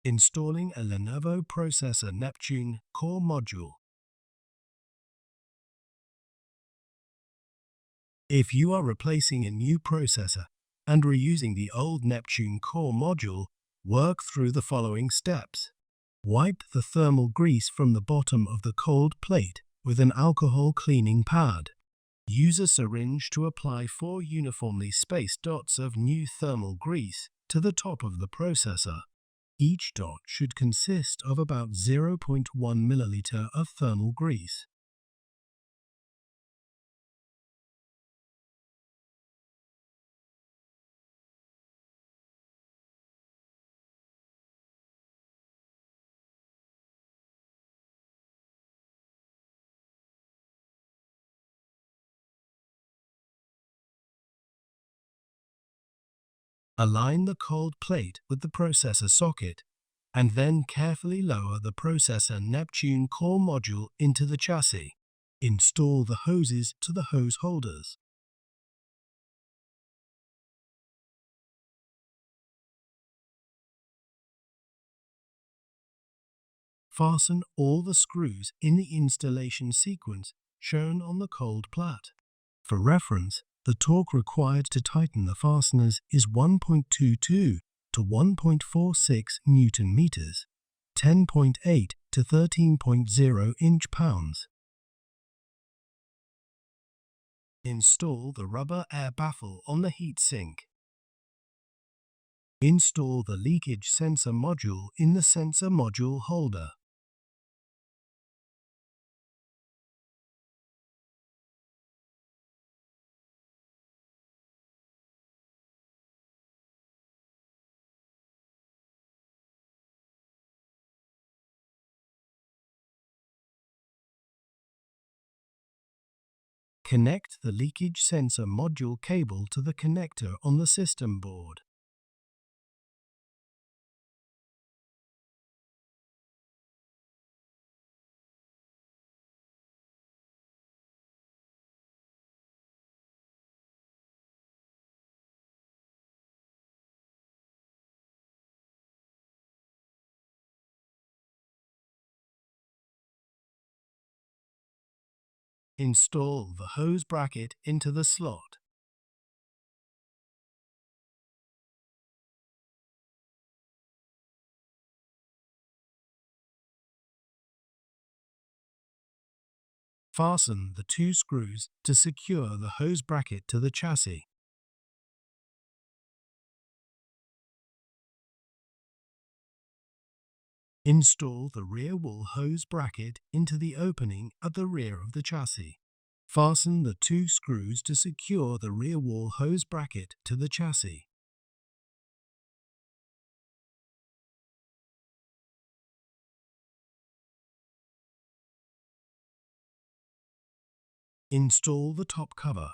Installing a Lenovo processor Neptune core module. If you are replacing a new processor and reusing the old Neptune core module, work through the following steps. Wipe the thermal grease from the bottom of the cold plate with an alcohol cleaning pad. Use a syringe to apply 4 uniformly spaced dots of new thermal grease to the top of the processor. Each dot should consist of about 0.1 milliliter of thermal grease. Align the cold plate with the processor socket, and then carefully lower the processor Neptune core module into the chassis. Install the hoses to the hose holders. Fasten all the screws in the installation sequence shown on the cold plate. For reference, the torque required to tighten the fasteners is 1.22 to 1.46 Newton meters, 10.8 to 13.0 inch-pounds. Install the rubber air baffle on the heatsink. Install the leakage sensor module in the sensor module holder. Connect the leakage sensor module cable to the connector on the system board. Install the hose bracket into the slot. Fasten the 2 screws to secure the hose bracket to the chassis. Install the rear wall hose bracket into the opening at the rear of the chassis. Fasten the 2 screws to secure the rear wall hose bracket to the chassis. Install the top cover.